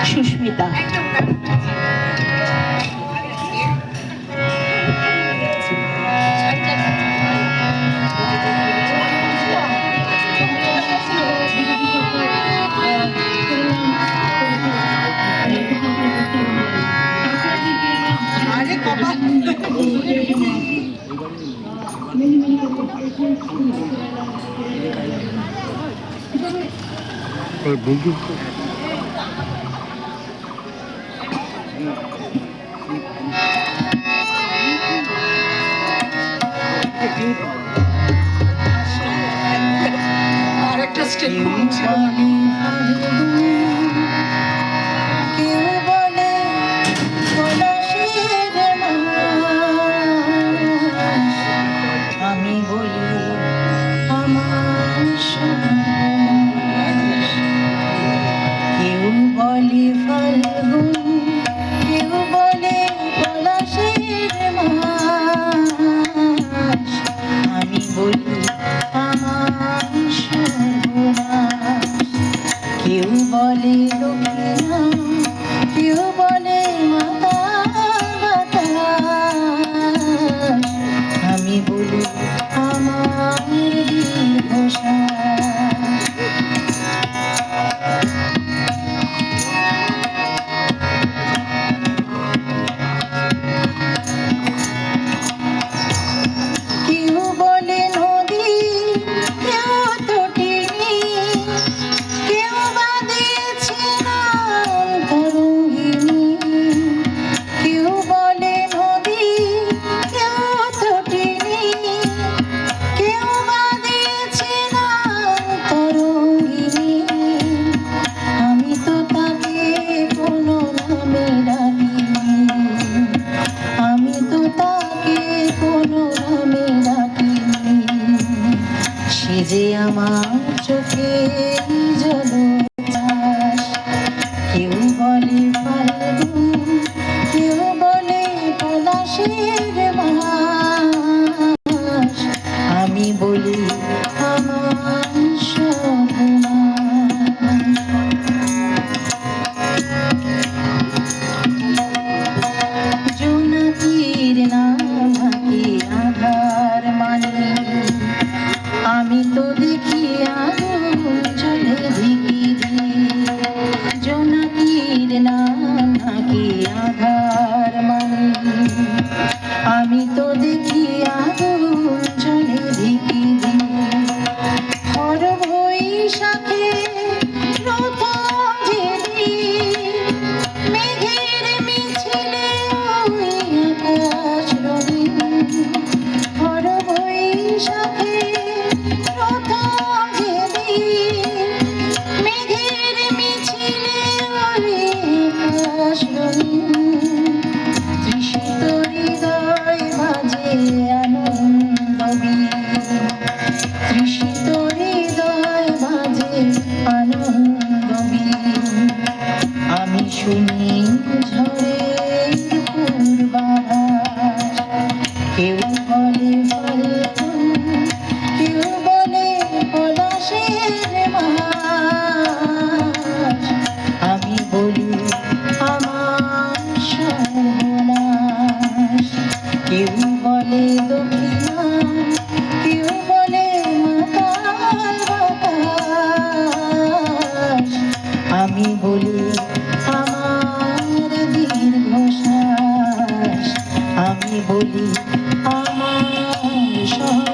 সুস্মিতা। আরেকটা স্টেপ আমি বলি আমার কেউ বলে ফাল্গুন, কেউ বলে পলাশের মাস, আমি বলি আমার সর্বনাশ। কেউ বলে লক্ষ্মীরা, কেউ বলে মাতা বাতাস, আমি বলি আমার দীর্ঘশ্বাস। কেউ বলে নদী, কেউ তটিনী, কেউ বাঁধেছে নাম তরঙ্গিনী। কেউ বলে নদী, কেউ তটিনী, কেউ বাঁধেছে নাম তরঙ্গিনী। আমি তো তাকে কোনো নামে ডাকিনি, আমি তো তাকে কোনো নামে ডাকিনি। সে যে আমার চোখে জলছাস। কেউ বলে ফাল্গুন, কেউ বলে পলাশের মাস, আমি বলি আমার সর্বনাশ। জোনাকির নামকে আধার মানি, আমি তো দেখি আগুন জ্বলে ধিকি। জোনাকির নামকে আধার মানি, আমি তো দেখি আগুন জ্বলে ধিকি। হর বৈশাখে প্রথম যেদিন মেঘের মিছিলে ওই আকাশ রঙিন। হর বৈশাখে প্রথম যেদিন মেঘের মিছিলে ওই আকাশ রঙিন। তৃষিত হৃদয় মাঝে আনন্দ বীণ, তৃষিত হৃদয় মাঝে আনন্দ বীণ। আমি শুনি ঝড়ের পূর্বাভাস। কেউ বলে ফাল্গুন, কেউ বলে পলাশের মাস, আমি বলি আমার সর্বনাশ। কেউ বলে দক্ষিণা, কেউ বলে মাতাল বাতাস, আমি বলি আমার দীর্ঘশ্বাস। আমি বলি আমার